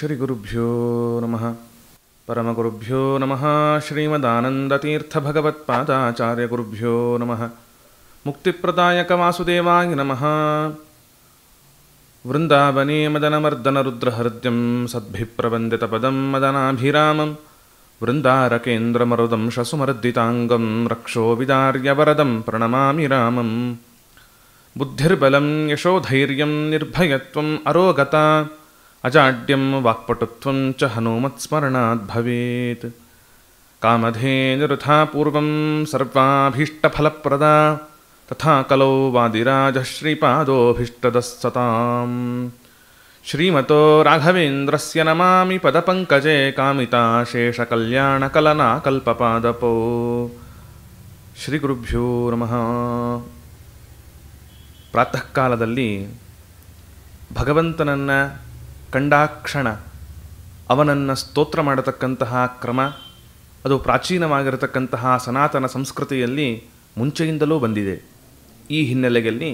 ಶ್ರೀಗುರುಭ್ಯೋ ನಮಃ. ಪರಮಗುರುಭ್ಯೋ ನಮಃ. ಶ್ರೀಮದಾನಂದತೀರ್ಥಭಗವತ್ಪಾದಾಚಾರ್ಯಗುರುಭ್ಯೋ ನಮಃ. ಮುಕ್ತಿಪ್ರದಾಯಕ ವಾಸುದೇವಾಯ ನಮಃ. ವೃಂದಾವನೇ ಮದನಮರ್ದನರುದ್ರಹೃದ್ಯಂ ಸದ್ಭಿಪ್ರವಂದಿತಪದಂ ಮದನಾಭಿರಾಮಂ ವೃಂದಾರಕೇಂದ್ರಮರುದಂ ಶಸುಮರ್ದಿತಾಂಗಂ ರಕ್ಷೋ ವಿದಾರ್ಯವರದಂ ಪ್ರಣಮಾಮಿ ರಾಮಂ. ಬುದ್ಧಿರ್ಬಲಂ ಯಶೋಧೈರ್ಯಂ ನಿರ್ಭಯತ್ವಂ ಅರೋಗತಾ ಅಜಾಡ್ಯಂ ವಾಕ್ಪಟುತ್ವಂ ಚ ಹನುಮತ್ಸ್ಮರಣಾತ್ ಭವೇತ್. ಕಾಮಧೇನುರಥಾ ಪೂರ್ವಂ ಸರ್ವಾಭೀಷ್ಟಫಲಪ್ರದಾ ತಥಾ ಕಲೌ ವಾದಿರಾಜ ಶ್ರೀಪಾದೋಭೀಷ್ಟದಃ ಸತಾಂ. ಶ್ರೀಮತೋ ರಾಘವೇಂದ್ರಸ್ಯ ನಮಾಮಿ ಪದಪಂಕಜೇ ಕಾಮಿತಾಶೇಷಕಲ್ಯಾಣಕಲನಾಕಲ್ಪಪಾದಪೋ. ಶ್ರೀಗುರುಭ್ಯೋ ನಮಃ. ಪ್ರಾತಃ ಕಾಲದಲ್ಲಿ ಭಗವಂತನನ್ನು ಕಂಡಾಕ್ಷಣ ಅವನನ್ನು ಸ್ತೋತ್ರ ಮಾಡತಕ್ಕಂತಹ ಕ್ರಮ ಅದು ಪ್ರಾಚೀನವಾಗಿರತಕ್ಕಂತಹ ಸನಾತನ ಸಂಸ್ಕೃತಿಯಲ್ಲಿ ಮುಂಚೆಯಿಂದಲೂ ಬಂದಿದೆ. ಈ ಹಿನ್ನೆಲೆಯಲ್ಲಿ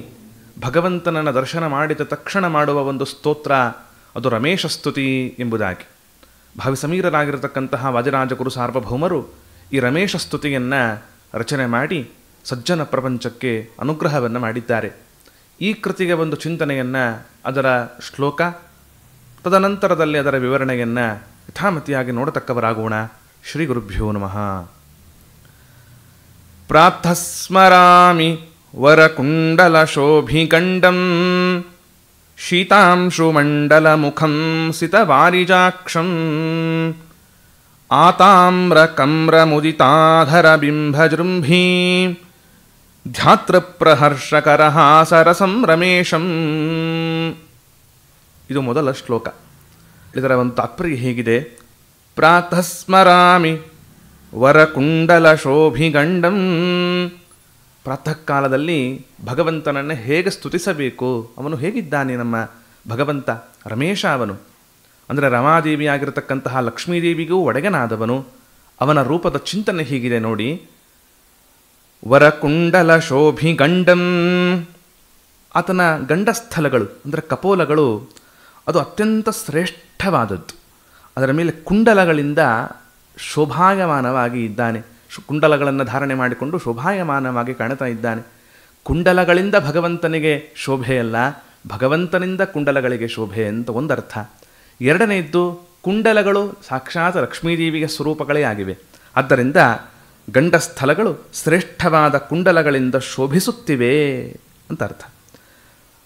ಭಗವಂತನನ್ನು ದರ್ಶನ ಮಾಡಿದ ತಕ್ಷಣ ಮಾಡುವ ಒಂದು ಸ್ತೋತ್ರ ಅದು ರಮೇಶ ಸ್ತುತಿ ಎಂಬುದಾಗಿ ಭಾವಿಸಮೀರರಾಗಿರತಕ್ಕಂತಹ ವಾದಿರಾಜಗುರು ಸಾರ್ವಭೌಮರು ಈ ರಮೇಶ ಸ್ತುತಿಯನ್ನು ರಚನೆ ಮಾಡಿ ಸಜ್ಜನ ಪ್ರಪಂಚಕ್ಕೆ ಅನುಗ್ರಹವನ್ನು ಮಾಡಿದ್ದಾರೆ. ಈ ಕೃತಿಗೆ ಒಂದು ಚಿಂತನೆಯನ್ನು, ಅದರ ಶ್ಲೋಕ, ತದನಂತರದಲ್ಲಿ ಅದರ ವಿವರಣೆಯನ್ನು ಯಥಾಮತಿಯಾಗಿ ನೋಡತಕ್ಕವರಾಗೋಣ. ಶ್ರೀ ಗುರುಭ್ಯೋ ನಮಃ. ಪ್ರಾತಃಸ್ಮರಾಮಿ ವರಕುಂಡಲಶೋಭಿಗಂಡಂ ಶೀತಾಂಶುಮಂಡಲಮುಖಂ ಸಿತವಾರಿಜಾಕ್ಷಂ ಆತಾಮ್ರಕಮ್ರಮುದಿತಾಧರಬಿಂಬಜೃಂಭೀ ಧ್ಯಾತೃಪ್ರಹರ್ಷಕರಹಾಸರಸಂ ರಮೇಶಂ. ಇದು ಮೊದಲ ಶ್ಲೋಕ. ಇದರ ಒಂದು ತಾತ್ಪರ್ಯ ಹೇಗಿದೆ? ಪ್ರಾತಃಸ್ಮರಾಮಿ ವರಕುಂಡಲಶೋಭಿಗಂಡಂ. ಪ್ರಾತಃ ಕಾಲದಲ್ಲಿ ಭಗವಂತನನ್ನು ಹೇಗೆ ಸ್ತುತಿಸಬೇಕು, ಅವನು ಹೇಗಿದ್ದಾನೆ ನಮ್ಮ ಭಗವಂತ? ರಮೇಶ ಅವನು, ಅಂದರೆ ರಮಾದೇವಿಯಾಗಿರತಕ್ಕಂತಹ ಲಕ್ಷ್ಮೀದೇವಿಗೂ ಒಡೆಗನಾದವನು. ಅವನ ರೂಪದ ಚಿಂತನೆ ಹೀಗಿದೆ ನೋಡಿ. ವರಕುಂಡಲ ಶೋಭಿಗಂಡಂ, ಆತನ ಗಂಡಸ್ಥಲಗಳು ಅಂದರೆ ಕಪೋಲಗಳು ಅದು ಅತ್ಯಂತ ಶ್ರೇಷ್ಠವಾದದ್ದು. ಅದರ ಮೇಲೆ ಕುಂಡಲಗಳಿಂದ ಶೋಭಾಯಮಾನವಾಗಿ ಇದ್ದಾನೆ. ಕುಂಡಲಗಳನ್ನು ಧಾರಣೆ ಮಾಡಿಕೊಂಡು ಶೋಭಾಯಮಾನವಾಗಿ ಕಾಣ್ತಾ ಇದ್ದಾನೆ. ಕುಂಡಲಗಳಿಂದ ಭಗವಂತನಿಗೆ ಶೋಭೆಯಲ್ಲ, ಭಗವಂತನಿಂದ ಕುಂಡಲಗಳಿಗೆ ಶೋಭೆ ಅಂತ ಒಂದರ್ಥ. ಎರಡನೆಯದ್ದು, ಕುಂಡಲಗಳು ಸಾಕ್ಷಾತ್ ಲಕ್ಷ್ಮೀದೇವಿಗೆ ಸ್ವರೂಪಗಳೇ ಆಗಿವೆ. ಆದ್ದರಿಂದ ಗಂಡಸ್ಥಲಗಳು ಶ್ರೇಷ್ಠವಾದ ಕುಂಡಲಗಳಿಂದ ಶೋಭಿಸುತ್ತಿವೆ ಅಂತ ಅರ್ಥ.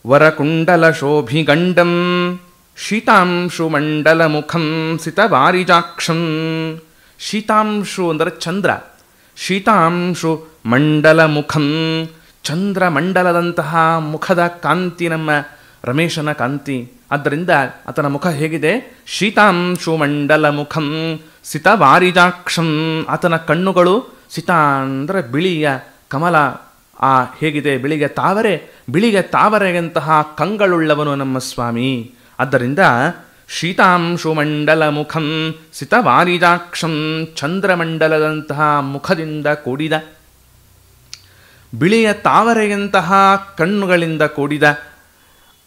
ವರಕುಂಡಲ ಶೋಭಿಗಂಡಂ ಶೀತಾಂಶು ಮಂಡಲ ಮುಖಂ ಸಿತವಾರಿಜಾಕ್ಷಂ. ಶೀತಾಂಶು ಅಂದರೆ ಚಂದ್ರ, ಶೀತಾಂಶು ಮಂಡಲ ಮುಖಂ, ಚಂದ್ರಮಂಡಲದಂತಹ ಮುಖದ ಕಾಂತಿ ನಮ್ಮ ರಮೇಶನ ಕಾಂತಿ. ಆದ್ದರಿಂದ ಆತನ ಮುಖ ಹೇಗಿದೆ? ಶೀತಾಂಶು ಮಂಡಲ ಮುಖಂ ಸಿತವಾರಿಜಾಕ್ಷಂ. ಆತನ ಕಣ್ಣುಗಳು ಸಿತ ಅಂದರೆ ಬಿಳಿಯ ಕಮಲ, ಹೇಗಿದೆ ಬಿಳಿಗೆ ತಾವರೆ, ಬಿಳಿಗೆ ತಾವರೆಯಂತಹ ಕಂಗಳುಳ್ಳವನು ನಮ್ಮ ಸ್ವಾಮಿ. ಆದ್ದರಿಂದ ಶೀತಾಂಶು ಮಂಡಲ ಮುಖಂ ಸಿತವಾರಿಜಾಕ್ಷಂ, ಚಂದ್ರಮಂಡಲದಂತಹ ಮುಖದಿಂದ ಕೂಡಿದ, ಬಿಳಿಯ ತಾವರೆಯಂತಹ ಕಣ್ಣುಗಳಿಂದ ಕೂಡಿದ,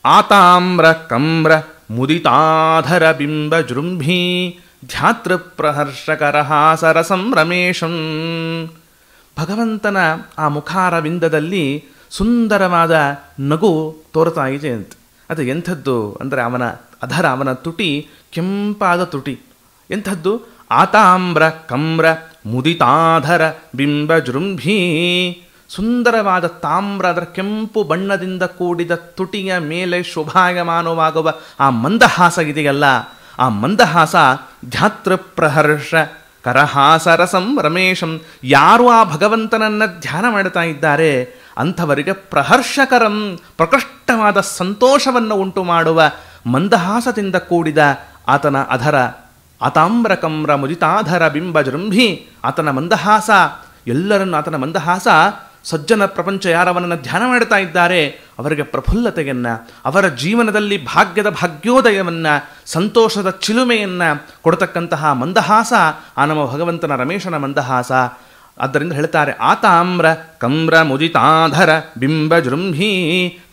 ಆತಾಮ್ರ ಕಮ್ರ ಮುದಿತಾಧರ ಬಿಂಬ ಜೃಂಭೀ ಧ್ಯಾತೃಪ್ರಹರ್ಷಕರಹಾಸರಸಂ ರಮೇಶಂ. ಭಗವಂತನ ಆ ಮುಖಾರವಿಂದದಲ್ಲಿ ಸುಂದರವಾದ ನಗು ತೋರ್ತಾ ಇದೆ ಅಂತ. ಅದು ಎಂಥದ್ದು ಅಂದರೆ ಅವನ ಅಧರ, ಅವನ ತುಟಿ ಕೆಂಪಾದ ತುಟಿ. ಎಂಥದ್ದು? ಆತಾಮ್ರ ಕಮ್ರ ಮುದಿತಾಧರ ಬಿಂಬ ಜೃಂಭೀ. ಸುಂದರವಾದ ತಾಮ್ರ, ಅದರ ಕೆಂಪು ಬಣ್ಣದಿಂದ ಕೂಡಿದ ತುಟಿಯ ಮೇಲೆ ಶೋಭಾಯಮಾನವಾಗುವ ಆ ಮಂದಹಾಸ ಇದೆಯಲ್ಲ, ಆ ಮಂದಹಾಸ ಧ್ಯಾತೃಪ್ರಹರ್ಷ ಕರಹಾಸರಸಂ ರಮೇಶಂ. ಯಾರು ಆ ಭಗವಂತನನ್ನು ಧ್ಯಾನ ಮಾಡ್ತಾ ಇದ್ದಾರೆ ಅಂಥವರಿಗೆ ಪ್ರಹರ್ಷಕರಂ, ಪ್ರಕೃಷ್ಟವಾದ ಸಂತೋಷವನ್ನು ಉಂಟು ಮಾಡುವ ಮಂದಹಾಸದಿಂದ ಕೂಡಿದ ಆತನ ಅಧರ, ಆತಾಮ್ರಕಮ್ರ ಮುದಿತಾಧರ ಬಿಂಬ ಜೃಂಭಿ. ಆತನ ಮಂದಹಾಸ ಎಲ್ಲರನ್ನು, ಆತನ ಮಂದಹಾಸ ಸಜ್ಜನ ಪ್ರಪಂಚ ಯಾರವನನ್ನು ಧ್ಯಾನ ಮಾಡ್ತಾ ಇದ್ದಾರೆ ಅವರಿಗೆ ಪ್ರಫುಲ್ಲತೆಯನ್ನು, ಅವರ ಜೀವನದಲ್ಲಿ ಭಾಗ್ಯದ ಭಾಗ್ಯೋದಯವನ್ನು, ಸಂತೋಷದ ಚಿಲುಮೆಯನ್ನು ಕೊಡತಕ್ಕಂತಹ ಮಂದಹಾಸ ಆ ನಮ್ಮ ಭಗವಂತನ ರಮೇಶನ ಮಂದಹಾಸ. ಆದ್ದರಿಂದ ಹೇಳ್ತಾರೆ, ಆತಾಮ್ರ ಕಮ್ರ ಮುದಿತಾಧರ ಬಿಂಬ ಜೃಂಭೀ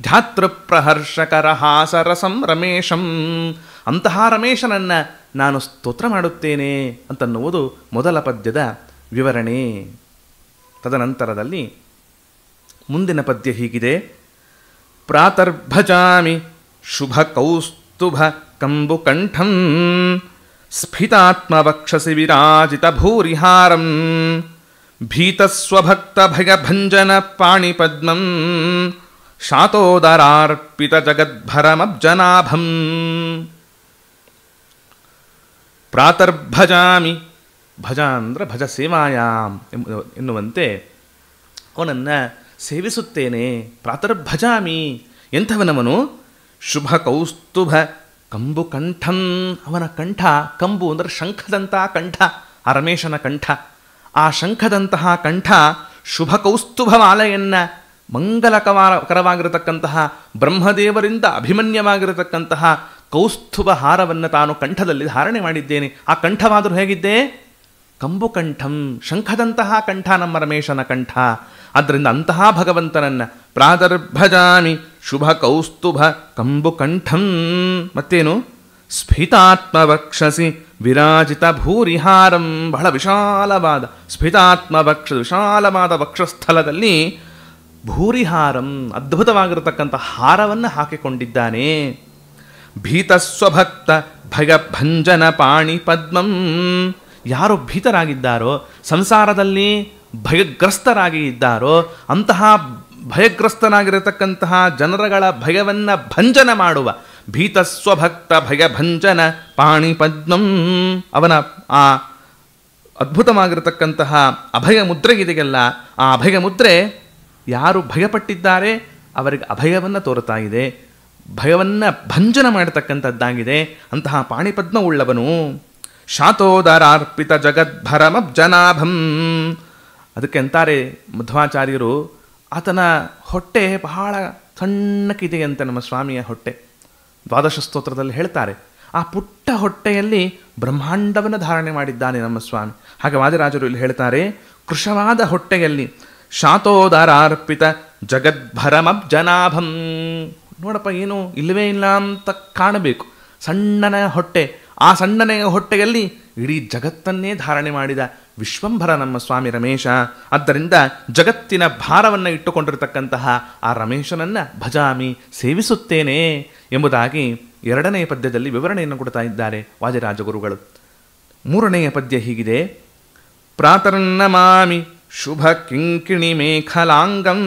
ಧ್ಯಾತೃಪ್ರಹರ್ಷಕರ ಹಾಸರಸಂ ರಮೇಶಂ. ಅಂತಹ ರಮೇಶನನ್ನು ನಾನು ಸ್ತೋತ್ರ ಮಾಡುತ್ತೇನೆ ಅಂತನ್ನುವುದು ಮೊದಲ ಪದ್ಯದ ವಿವರಣೆ. ತದನಂತರದಲ್ಲಿ ಮುಂದಿನ ಪದ್ಯ ಹೀಗಿದೆ. ಪ್ರಾತರ್ಭಜಾಮಿ ಶುಭ ಕೌಸ್ತುಭ ಕಂಬುಕಂಠಂ ಸ್ಫಿತಾತ್ಮವಕ್ಷಸಿ ವಿರಾಜಿತ ಭೂರಿಹಾರಂ ಭೀತಸ್ವಭಕ್ತ ಭಯಭಂಜನ ಪಾಣಿಪದ್ಮಂ ಶಾತೋದರಾರ್ಪಿತ ಜಗದ್ಭರಮಬ್ಜನಾಭಂ. ಪ್ರಾತರ್ಭಜಾಮಿ, ಭಜ ಅಂದರೆ ಭಜ ಸೇವಾಯಾಮ್ ಎನ್ನುವಂತೆ ಅವನನ್ನು ಸೇವಿಸುತ್ತೇನೆ. ಪ್ರಾತರ್ಭಜಾಮಿ, ಎಂಥವನವನು? ಶುಭ ಕೌಸ್ತುಭ ಕಂಬು ಕಂಠಂ, ಅವನ ಕಂಠ ಕಂಬು ಅಂದರೆ ಶಂಖದಂತಹ ಕಂಠ, ಆ ರಮೇಶನ ಕಂಠ. ಆ ಶಂಖದಂತಹ ಕಂಠ ಶುಭ ಕೌಸ್ತುಭ ಮಾಲೆಯನ್ನು, ಮಂಗಲಕರವಾಗಿರತಕ್ಕಂತಹ ಬ್ರಹ್ಮದೇವರಿಂದ ಅಭಿಮನ್ಯವಾಗಿರತಕ್ಕಂತಹ ಕೌಸ್ತುಭ ಹಾರವನ್ನು ತಾನು ಕಂಠದಲ್ಲಿ ಧಾರಣೆ ಮಾಡಿದ್ದೇನೆ. ಆ ಕಂಠವಾದರೂ ಹೇಗಿದ್ದೆ? ಕಂಬು ಕಂಠಂ, ಶಂಖದಂತಹ ಕಂಠ ನಮ್ಮ ರಮೇಶನ ಕಂಠ. ಆದ್ದರಿಂದ ಅಂತಹ ಭಗವಂತನನ್ನು ಪ್ರಾತರ್ಭಜಾಮಿ ಶುಭ ಕೌಸ್ತುಭ ಕಂಬು ಕಂಠಂ, ಮತ್ತೇನು? ಸ್ಫಿತಾತ್ಮವಕ್ಷಸಿ ವಿರಾಜಿತ ಭೂರಿಹಾರಂ, ಬಹಳ ವಿಶಾಲವಾದ ವಿಶಾಲವಾದ ವಕ್ಷಸ್ಥಲದಲ್ಲಿ ಭೂರಿಹಾರಂ, ಅದ್ಭುತವಾಗಿರತಕ್ಕಂಥ ಹಾರವನ್ನು ಹಾಕಿಕೊಂಡಿದ್ದಾನೆ. ಭೀತಸ್ವಭಕ್ತ ಭಯಭಂಜನ ಪಾಣಿ ಪದ್ಮಂ, ಯಾರು ಭೀತರಾಗಿದ್ದಾರೋ, ಸಂಸಾರದಲ್ಲಿ ಭಯಗ್ರಸ್ತರಾಗಿ ಇದ್ದಾರೋ, ಅಂತಹ ಭಯಗ್ರಸ್ತನಾಗಿರತಕ್ಕಂತಹ ಜನರುಗಳ ಭಯವನ್ನು ಭಂಜನ ಮಾಡುವ ಭೀತಸ್ವಭಕ್ತ ಭಯಭಂಜನ ಪಾಣಿಪದ್ಮಂ, ಅವನ ಆ ಅದ್ಭುತವಾಗಿರತಕ್ಕಂತಹ ಅಭಯ ಮುದ್ರೆ ಇದೆಯಲ್ಲ, ಆ ಅಭಯ ಮುದ್ರೆ ಯಾರು ಭಯಪಟ್ಟಿದ್ದಾರೆ ಅವರಿಗೆ ಅಭಯವನ್ನು ತೋರುತ್ತಾ ಇದೆ, ಭಯವನ್ನು ಭಂಜನ ಮಾಡತಕ್ಕಂಥದ್ದಾಗಿದೆ. ಅಂತಹ ಪಾಣಿಪದ್ಮವುಳ್ಳವನು. ಶಾತೋದರಾರ್ಪಿತ ಜಗದ್ಭರಮಬ್ಜನಾಭಂ, ಅದಕ್ಕೆ ಅಂತಾರೆ ಮಧ್ವಾಚಾರ್ಯರು, ಆತನ ಹೊಟ್ಟೆ ಬಹಳ ಸಣ್ಣಕ್ಕಿದೆಯಂತೆ ನಮ್ಮ ಸ್ವಾಮಿಯ ಹೊಟ್ಟೆ. ದ್ವಾದಶ ಸ್ತೋತ್ರದಲ್ಲಿ ಹೇಳ್ತಾರೆ, ಆ ಪುಟ್ಟ ಹೊಟ್ಟೆಯಲ್ಲಿ ಬ್ರಹ್ಮಾಂಡವನ್ನು ಧಾರಣೆ ಮಾಡಿದ್ದಾನೆ ನಮ್ಮ ಸ್ವಾಮಿ. ಹಾಗೆ ವಾದಿರಾಜರು ಇಲ್ಲಿ ಹೇಳ್ತಾರೆ, ಕೃಶವಾದ ಹೊಟ್ಟೆಯಲ್ಲಿ ಶಾತೋದರಾರ್ಪಿತ ಜಗದ್ಭರಮಬ್ಜನಾಭಂ. ನೋಡಪ್ಪ, ಏನು ಇಲ್ಲವೇ ಇಲ್ಲ ಅಂತ ಕಾಣಬೇಕು, ಸಣ್ಣನ ಹೊಟ್ಟೆ. ಆ ಸಣ್ಣನೆಯ ಹೊಟ್ಟೆಯಲ್ಲಿ ಇಡೀ ಜಗತ್ತನ್ನೇ ಧಾರಣೆ ಮಾಡಿದ ವಿಶ್ವಂಭರ ನಮ್ಮ ಸ್ವಾಮಿ ರಮೇಶ. ಆದ್ದರಿಂದ ಜಗತ್ತಿನ ಭಾರವನ್ನು ಇಟ್ಟುಕೊಂಡಿರತಕ್ಕಂತಹ ಆ ರಮೇಶನನ್ನು ಭಜಾಮಿ, ಸೇವಿಸುತ್ತೇನೆ ಎಂಬುದಾಗಿ ಎರಡನೆಯ ಪದ್ಯದಲ್ಲಿ ವಿವರಣೆಯನ್ನು ಕೊಡ್ತಾ ಇದ್ದಾರೆ ವಾದಿರಾಜಗುರುಗಳು. ಮೂರನೆಯ ಪದ್ಯ ಹೀಗಿದೆ. ಪ್ರಾತರ್ನಮಾಮಿ ಶುಭ ಕಿಂಕಿಣಿ ಮೇಖಲಾಂಗಂ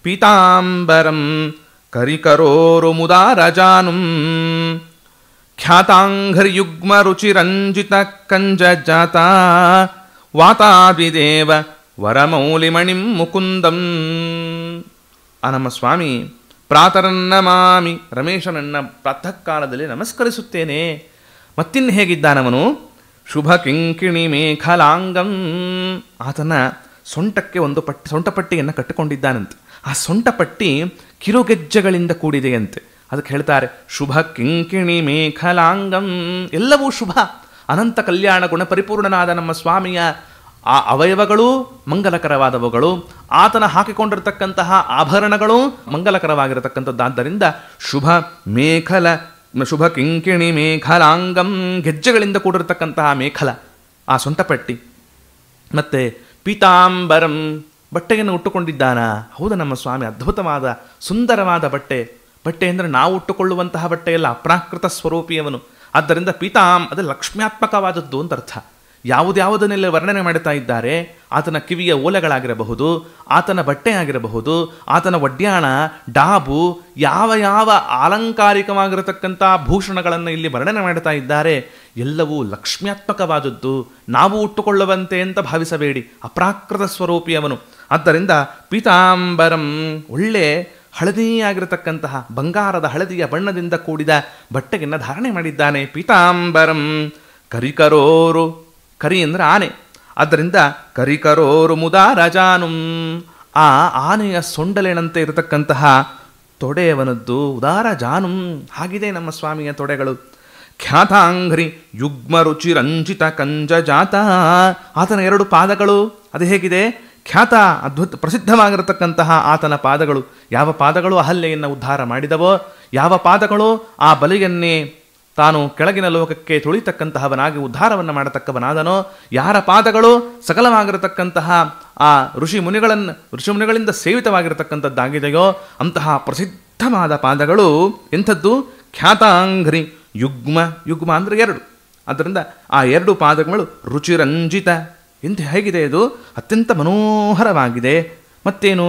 ಪೀತಾಂಬರಂ ಕರಿಕರೋರು ಮುದಾರಜಾನುಂ ಖ್ಯಾತಾಂಘರ್ಯುಗ್ಮ ರುಚಿರಂಜಿತ ಕಂಜಜಾತ ವಾತಾದ್ವಿದೇವ ವರಮೌಲಿಮಣಿಂ ಮುಕುಂದಂ. ಆ ನಮ್ಮ ಸ್ವಾಮಿ ಪ್ರಾತರನ್ನಮಾಮಿ, ರಮೇಶನನ್ನು ಪ್ರಾತಃ ಕಾಲದಲ್ಲಿ ನಮಸ್ಕರಿಸುತ್ತೇನೆ. ಮತ್ತಿನ್ನು ಹೇಗಿದ್ದಾನವನು? ಶುಭ ಕಿಂಕಿಣಿ ಮೇಖಲಾಂಗಂ, ಆತನ ಸೊಂಟಕ್ಕೆ ಒಂದು ಸೊಂಟಪಟ್ಟಿಯನ್ನು ಕಟ್ಟಿಕೊಂಡಿದ್ದಾನಂತೆ. ಆ ಸೊಂಟಪಟ್ಟಿ ಕಿರುಗೆಜ್ಜೆಗಳಿಂದ ಕೂಡಿದೆಯಂತೆ. ಅದಕ್ಕೆ ಹೇಳ್ತಾರೆ ಶುಭ ಕಿಂಕಿಣಿ ಮೇಖಲಾಂಗಂ, ಎಲ್ಲವೂ ಶುಭ. ಅನಂತ ಕಲ್ಯಾಣ ಗುಣ ಪರಿಪೂರ್ಣನಾದ ನಮ್ಮ ಸ್ವಾಮಿಯ ಆ ಅವಯವಗಳು ಮಂಗಲಕರವಾದವುಗಳು, ಆತನ ಹಾಕಿಕೊಂಡಿರತಕ್ಕಂತಹ ಆಭರಣಗಳು ಮಂಗಲಕರವಾಗಿರತಕ್ಕಂಥದ್ದಾದ್ದರಿಂದ ಶುಭ ಕಿಂಕಿಣಿ ಮೇಖಲಾಂಗಂ, ಗೆಜ್ಜೆಗಳಿಂದ ಕೂಡಿರತಕ್ಕಂತಹ ಮೇಖಲ, ಆ ಸೊಂಟಪಟ್ಟಿ. ಮತ್ತು ಪೀತಾಂಬರಂ, ಬಟ್ಟೆಯನ್ನು ಉಟ್ಟುಕೊಂಡಿದ್ದಾನ. ಹೌದು, ನಮ್ಮ ಸ್ವಾಮಿ ಅದ್ಭುತವಾದ ಸುಂದರವಾದ ಬಟ್ಟೆ. ಬಟ್ಟೆ ಅಂದರೆ ನಾವು ಉಟ್ಟುಕೊಳ್ಳುವಂತಹ ಬಟ್ಟೆಯಲ್ಲ, ಅಪ್ರಾಕೃತ ಸ್ವರೂಪಿಯವನು. ಆದ್ದರಿಂದ ಪೀತಾಂ ಅದು ಲಕ್ಷ್ಮ್ಯಾತ್ಮಕವಾದದ್ದು ಅಂತ ಅರ್ಥ. ಯಾವುದ್ಯಾವುದನ್ನೆಲ್ಲ ವರ್ಣನೆ ಮಾಡುತ್ತಾ ಇದ್ದಾರೆ, ಆತನ ಕಿವಿಯ ಓಲೆಗಳಾಗಿರಬಹುದು, ಆತನ ಬಟ್ಟೆ ಆಗಿರಬಹುದು, ಆತನ ಒಡ್ಯಾಣ, ಡಾಬು, ಯಾವ ಯಾವ ಅಲಂಕಾರಿಕವಾಗಿರತಕ್ಕಂಥ ಭೂಷಣಗಳನ್ನು ಇಲ್ಲಿ ವರ್ಣನೆ ಮಾಡುತ್ತಾ ಇದ್ದಾರೆ, ಎಲ್ಲವೂ ಲಕ್ಷ್ಮ್ಯಾತ್ಮಕವಾದದ್ದು. ನಾವು ಉಟ್ಟುಕೊಳ್ಳುವಂತೆ ಅಂತ ಭಾವಿಸಬೇಡಿ, ಅಪ್ರಾಕೃತ ಸ್ವರೂಪಿಯವನು. ಆದ್ದರಿಂದ ಪೀತಾಂಬರಂ, ಒಳ್ಳೆ ಹಳದಿಯಾಗಿರತಕ್ಕಂತಹ ಬಂಗಾರದ ಹಳದಿಯ ಬಣ್ಣದಿಂದ ಕೂಡಿದ ಬಟ್ಟೆಯನ್ನು ಧಾರಣೆ ಮಾಡಿದ್ದಾನೆ. ಪೀತಾಂಬರಂ ಕರಿಕರೋರು, ಕರಿ ಅಂದರೆ ಆನೆ, ಆದ್ದರಿಂದ ಕರಿಕರೋರು ಮುದಾರಜಾನುಂ, ಆ ಆನೆಯ ಸೊಂಡಲೇನಂತೆ ಇರತಕ್ಕಂತಹ ತೊಡೆಯವನದ್ದು. ಉದಾರ ಜಾನುಂ, ಹಾಗಿದೆ ನಮ್ಮ ಸ್ವಾಮಿಯ ತೊಡೆಗಳು. ಖ್ಯಾತಾಂಘ್ರಿ ಯುಗ್ಮ ರುಚಿರಂಜಿತ ಕಂಜಜಾತ, ಆತನ ಎರಡು ಪಾದಗಳು ಅದು ಹೇಗಿದೆ? ಖ್ಯಾತ, ಅದ್ಭುತ ಪ್ರಸಿದ್ಧವಾಗಿರತಕ್ಕಂತಹ ಆತನ ಪಾದಗಳು. ಯಾವ ಪಾದಗಳು ಅಹಲ್ಯೆಯನ್ನು ಉದ್ಧಾರ ಮಾಡಿದವೋ, ಯಾವ ಪಾದಗಳು ಆ ಬಲಿಯನ್ನೇ ತಾನು ಕೆಳಗಿನ ಲೋಕಕ್ಕೆ ತುಳಿತಕ್ಕಂತಹವನಾಗಿ ಉದ್ಧಾರವನ್ನು ಮಾಡತಕ್ಕವನಾದನೋ, ಯಾರ ಪಾದಗಳು ಸಕಲವಾಗಿರತಕ್ಕಂತಹ ಆ ಋಷಿಮುನಿಗಳಿಂದ ಸೇವಿತವಾಗಿರತಕ್ಕಂಥದ್ದಾಗಿದೆಯೋ ಅಂತಹ ಪ್ರಸಿದ್ಧವಾದ ಪಾದಗಳು ಎಂಥದ್ದು? ಖ್ಯಾತಾಂಘ್ರಿ ಯುಗ್ಮ ಅಂದರೆ 2. ಆದ್ದರಿಂದ ಆ 2 ಪಾದಗಳು ರುಚಿರಂಜಿತ ಎಂತ ಹೇಗಿದೆ ಅದು? ಅತ್ಯಂತ ಮನೋಹರವಾಗಿದೆ. ಮತ್ತೇನು?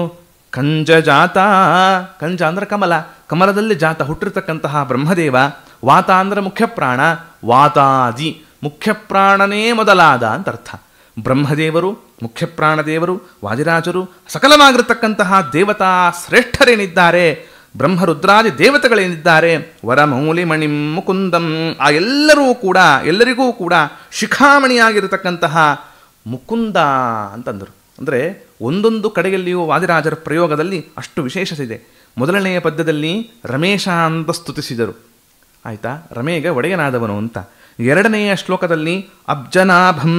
ಕಂಜಜಾತ, ಕಂಜ ಅಂದರೆ ಕಮಲ, ಕಮಲದಲ್ಲಿ ಜಾತ ಹುಟ್ಟಿರ್ತಕ್ಕಂತಹ ಬ್ರಹ್ಮದೇವ. ವಾತ ಅಂದರೆ ಮುಖ್ಯಪ್ರಾಣ, ವಾತಾದಿ ಮುಖ್ಯಪ್ರಾಣನೇ ಮೊದಲಾದ ಅಂತ ಅರ್ಥ. ಬ್ರಹ್ಮದೇವರು, ಮುಖ್ಯಪ್ರಾಣದೇವರು, ವಾದಿರಾಜರು, ಸಕಲವಾಗಿರತಕ್ಕಂತಹ ದೇವತಾ ಶ್ರೇಷ್ಠರೇನಿದ್ದಾರೆ, ಬ್ರಹ್ಮರುದ್ರಾದಿ ದೇವತೆಗಳೇನಿದ್ದಾರೆ, ವರಮೌಲಿಮಣಿಂ ಮುಕುಂದಂ, ಆ ಎಲ್ಲರಿಗೂ ಕೂಡ ಶಿಖಾಮಣಿಯಾಗಿರತಕ್ಕಂತಹ ಮುಕುಂದ ಅಂತಂದರು. ಅಂದರೆ ಒಂದೊಂದು ಕಡೆಯಲ್ಲಿಯೂ ವಾದಿರಾಜರ ಪ್ರಯೋಗದಲ್ಲಿ ಅಷ್ಟು ವಿಶೇಷತೆ. ಮೊದಲನೆಯ ಪದ್ಯದಲ್ಲಿ ರಮೇಶ ಅಂತ ಸ್ತುತಿಸಿದರು, ಆಯಿತಾ, ರಮೇಗೆ ಒಡೆಯನಾದವನು ಅಂತ. 2ನೆಯ ಶ್ಲೋಕದಲ್ಲಿ ಅಬ್ಜನಾಭಂ,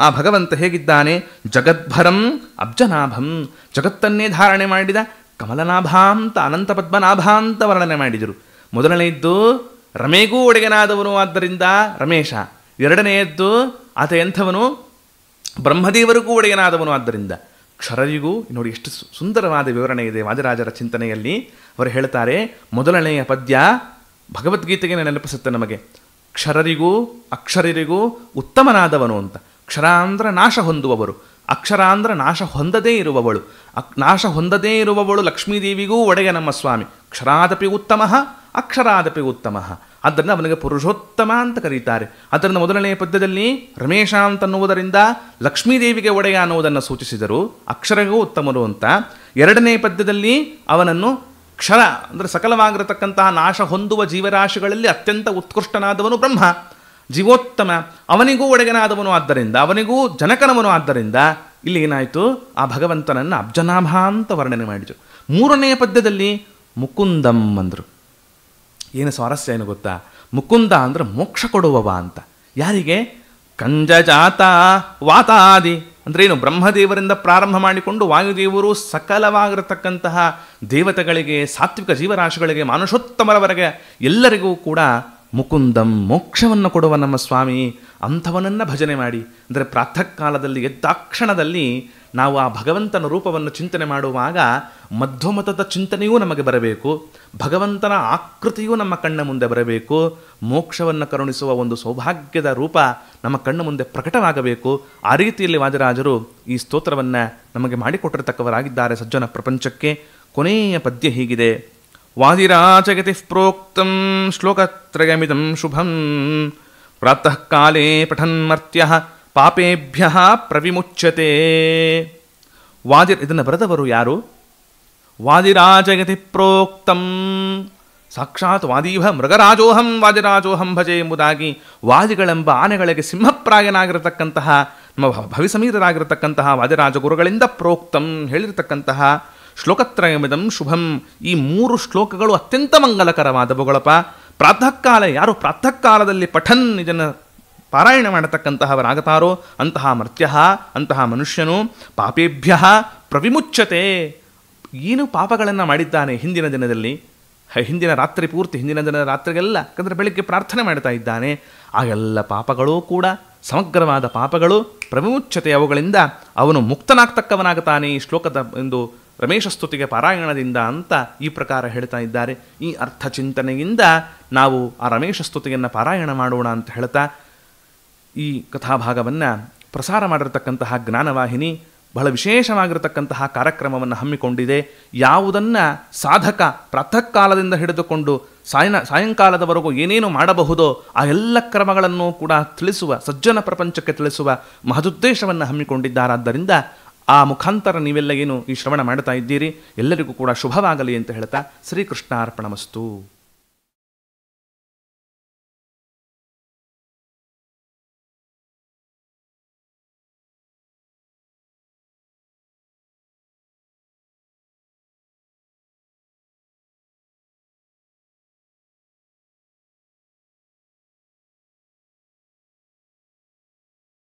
ಆ ಭಗವಂತ ಹೇಗಿದ್ದಾನೆ? ಜಗದ್ಭರಂ ಅಬ್ಜನಾಭಂ, ಜಗತ್ತನ್ನೇ ಧಾರಣೆ ಮಾಡಿದ ಕಮಲನಾಭಾಂತ ಅನಂತ ಪದ್ಮನಾಭಾಂತ ವರ್ಣನೆ ಮಾಡಿದರು. ಮೊದಲನೆಯದ್ದು ರಮೇಗೂ ಒಡೆಯನಾದವನು, ಆದ್ದರಿಂದ ರಮೇಶ. 2ನೆಯದ್ದು ಆತ ಎಂಥವನು? ಬ್ರಹ್ಮದೇವರಿಗೂ ಒಡೆಯನಾದವನು, ಆದ್ದರಿಂದ ಕ್ಷರರಿಗೂ. ನೋಡಿ ಎಷ್ಟು ಸುಂದರವಾದ ವಿವರಣೆ ಇದೆ ವಾದಿರಾಜರ ಚಿಂತನೆಯಲ್ಲಿ. ಅವರು ಹೇಳ್ತಾರೆ, ಮೊದಲನೆಯ ಪದ್ಯ ಭಗವದ್ಗೀತೆಗೆ ನೆನಪಿಸುತ್ತೆ ನಮಗೆ. ಕ್ಷರರಿಗೂ ಅಕ್ಷರರಿಗೂ ಉತ್ತಮನಾದವನು ಅಂತ. ಕ್ಷರ ಅಂದ್ರೆ ನಾಶ ಹೊಂದುವವರು, ಅಕ್ಷರ ಅಂದ್ರೆ ನಾಶ ಹೊಂದದೇ ಇರುವವಳು. ನಾಶ ಹೊಂದದೇ ಇರುವವಳು ಲಕ್ಷ್ಮೀದೇವಿಗೂ ಒಡೆಯ ನಮ್ಮ ಸ್ವಾಮಿ. ಕ್ಷರಾದಪಿ ಉತ್ತಮ ಅಕ್ಷರಾದಪಿ ಉತ್ತಮ, ಆದ್ದರಿಂದ ಅವನಿಗೆ ಪುರುಷೋತ್ತಮ ಅಂತ ಕರೀತಾರೆ. ಆದ್ದರಿಂದ ಮೊದಲನೆಯ ಪದ್ಯದಲ್ಲಿ ರಮೇಶ ಅಂತನ್ನುವುದರಿಂದ ಲಕ್ಷ್ಮೀದೇವಿಗೆ ಒಡೆಯ ಅನ್ನುವುದನ್ನು ಸೂಚಿಸಿದರು, ಅಕ್ಷರಗೂ ಉತ್ತಮರು ಅಂತ. 2ನೇ ಪದ್ಯದಲ್ಲಿ ಅವನನ್ನು ಕ್ಷರ ಅಂದರೆ ಸಕಲವಾಗಿರತಕ್ಕಂತಹ ನಾಶ ಹೊಂದುವ ಜೀವರಾಶಿಗಳಲ್ಲಿ ಅತ್ಯಂತ ಉತ್ಕೃಷ್ಟನಾದವನು ಬ್ರಹ್ಮ, ಜೀವೋತ್ತಮ, ಅವನಿಗೂ ಒಡೆಯನಾದವನು, ಆದ್ದರಿಂದ ಅವನಿಗೂ ಜನಕನವನು. ಆದ್ದರಿಂದ ಇಲ್ಲಿ ಏನಾಯಿತು? ಆ ಭಗವಂತನನ್ನು ಅಬ್ಜನಾಭ ಅಂತ ವರ್ಣನೆ ಮಾಡಿದರು. 3ನೇ ಪದ್ಯದಲ್ಲಿ ಮುಕುಂದಂ ಅಂದರು. ಏನು ಸ್ವಾರಸ್ಯ ಏನು ಗೊತ್ತಾ? ಮುಕುಂದ ಅಂದರೆ ಮೋಕ್ಷ ಕೊಡುವವ ಅಂತ. ಯಾರಿಗೆ? ಕಂಜಜಾತ ವಾತಾದಿ ಅಂದರೆ ಏನು? ಬ್ರಹ್ಮದೇವರಿಂದ ಪ್ರಾರಂಭ ಮಾಡಿಕೊಂಡು ವಾಯುದೇವರು ಸಕಲವಾಗಿರತಕ್ಕಂತಹ ದೇವತೆಗಳಿಗೆ, ಸಾತ್ವಿಕ ಜೀವರಾಶಿಗಳಿಗೆ, ಮಾನುಷೋತ್ತಮರವರೆಗೆ ಎಲ್ಲರಿಗೂ ಕೂಡ ಮುಕುಂದಂ ಮೋಕ್ಷವನ್ನು ಕೊಡುವ ನಮ್ಮ ಸ್ವಾಮಿ ಅಂಥವನನ್ನು ಭಜನೆ ಮಾಡಿ. ಅಂದರೆ ಪ್ರಾತಃ ಕಾಲದಲ್ಲಿ ಎದ್ದಾಕ್ಷಣದಲ್ಲಿ ನಾವು ಆ ಭಗವಂತನ ರೂಪವನ್ನು ಚಿಂತನೆ ಮಾಡುವಾಗ ಮಧ್ವಮತದ ಚಿಂತನೆಯೂ ನಮಗೆ ಬರಬೇಕು, ಭಗವಂತನ ಆಕೃತಿಯೂ ನಮ್ಮ ಕಣ್ಣ ಮುಂದೆ ಬರಬೇಕು, ಮೋಕ್ಷವನ್ನು ಕರುಣಿಸುವ ಒಂದು ಸೌಭಾಗ್ಯದ ರೂಪ ನಮ್ಮ ಕಣ್ಣ ಮುಂದೆ ಪ್ರಕಟವಾಗಬೇಕು. ಆ ರೀತಿಯಲ್ಲಿ ವಾದಿರಾಜರು ಈ ಸ್ತೋತ್ರವನ್ನು ನಮಗೆ ಮಾಡಿಕೊಟ್ಟಿರತಕ್ಕವರಾಗಿದ್ದಾರೆ ಸಜ್ಜನ ಪ್ರಪಂಚಕ್ಕೆ. ಕೊನೆಯ ಪದ್ಯ ಹೀಗಿದೆ: ವಾದಿರಾಜಗತಿ ಪ್ರೋಕ್ತಂ ಶ್ಲೋಕತ್ರಯಮಿದಂ ಶುಭಂ ಪ್ರಾತಃ ಕಾಲೇ ಪಠನ್ಮರ್ತ್ಯ ಪಾಪೇಭ್ಯ ಪ್ರವಿಮುಚ್ಯತೆ. ಇದನ್ನು ಬರೆದವರು ಯಾರು? ವಾದಿರಾಜಗತಿ ಪ್ರೋಕ್ತಂ, ಸಾಕ್ಷಾತ್ ವಾದೀವ ಮೃಗರಾಜೋಹಂ ವಾದಿರಾಜೋಹಂ ಭಜೆ ಎಂಬುದಾಗಿ ವಾದಿಗಳೆಂಬ ಆನೆಗಳಿಗೆ ಸಿಂಹಪ್ರಾಯನಾಗಿರತಕ್ಕಂತಹ ನಮ್ಮ ಭವಿಸಮೀರರಾಗಿರತಕ್ಕಂತಹ ವಾದಿರಾಜ ಗುರುಗಳಿಂದ ಪ್ರೋಕ್ತಂ ಹೇಳಿರತಕ್ಕಂತಹ ಶ್ಲೋಕತ್ರಯಮಿದಂ ಶುಭಂ. ಈ 3 ಶ್ಲೋಕಗಳು ಅತ್ಯಂತ ಮಂಗಲಕರವಾದವುಗಳಪ್ಪ. ಪ್ರಾತಃ ಕಾಲ, ಯಾರು ಪ್ರಾತಃ ಕಾಲದಲ್ಲಿ ಪಠನ್ ಇದನ್ನು ಪಾರಾಯಣ ಮಾಡತಕ್ಕಂತಹವರಾಗತಾರೋ ಅಂತಹ ಮರ್ತ್ಯ, ಅಂತಹ ಮನುಷ್ಯನು ಪಾಪೇಭ್ಯ ಪ್ರವಿಮುಚ್ಯತೆ. ಏನು ಪಾಪಗಳನ್ನು ಮಾಡಿದ್ದಾನೆ ಹಿಂದಿನ ದಿನದಲ್ಲಿ, ಹಿಂದಿನ ರಾತ್ರಿ ಪೂರ್ತಿ, ಹಿಂದಿನ ದಿನದ ರಾತ್ರಿಗೆಲ್ಲ, ಯಾಕಂದರೆ ಬೆಳಗ್ಗೆ ಪ್ರಾರ್ಥನೆ ಮಾಡ್ತಾ ಇದ್ದಾನೆ, ಆ ಎಲ್ಲ ಪಾಪಗಳೂ ಕೂಡ ಸಮಗ್ರವಾದ ಪಾಪಗಳು ಪ್ರವಿಮುಚ್ಯತೆ, ಅವುಗಳಿಂದ ಅವನು ಮುಕ್ತನಾಗ್ತಕ್ಕವನಾಗುತ್ತಾನೆ ಈ ಶ್ಲೋಕದ ಎಂದು ರಮೇಶ ಸ್ತುತಿಗೆ ಪಾರಾಯಣದಿಂದ ಅಂತ ಈ ಪ್ರಕಾರ ಹೇಳ್ತಾ ಇದ್ದಾರೆ. ಈ ಅರ್ಥ ಚಿಂತನೆಯಿಂದ ನಾವು ಆ ರಮೇಶ ಸ್ತುತಿಯನ್ನು ಪಾರಾಯಣ ಮಾಡೋಣ ಅಂತ ಹೇಳ್ತಾ ಈ ಕಥಾಭಾಗವನ್ನು ಪ್ರಸಾರ ಮಾಡಿರತಕ್ಕಂತಹ ಜ್ಞಾನವಾಹಿನಿ ಬಹಳ ವಿಶೇಷವಾಗಿರತಕ್ಕಂತಹ ಕಾರ್ಯಕ್ರಮವನ್ನು ಹಮ್ಮಿಕೊಂಡಿದೆ. ಯಾವುದನ್ನು ಸಾಧಕ ಪ್ರಾತಃ ಕಾಲದಿಂದ ಹಿಡಿದುಕೊಂಡು ಸಾಯಂಕಾಲದವರೆಗೂ ಏನೇನು ಮಾಡಬಹುದೋ ಆ ಎಲ್ಲ ಕ್ರಮಗಳನ್ನು ಕೂಡ ತಿಳಿಸುವ, ಸಜ್ಜನ ಪ್ರಪಂಚಕ್ಕೆ ತಿಳಿಸುವ ಮಹದುದ್ದೇಶವನ್ನು ಹಮ್ಮಿಕೊಂಡಿದ್ದಾರಾದ್ದರಿಂದ ಆ ಮುಖಾಂತರ ನೀವೆಲ್ಲ ಏನು ಈ ಶ್ರವಣ ಮಾಡ್ತಾ ಇದ್ದೀರಿ, ಎಲ್ಲರಿಗೂ ಕೂಡ ಶುಭವಾಗಲಿ ಅಂತ ಹೇಳ್ತಾ ಶ್ರೀಕೃಷ್ಣಾರ್ಪಣಮಸ್ತು.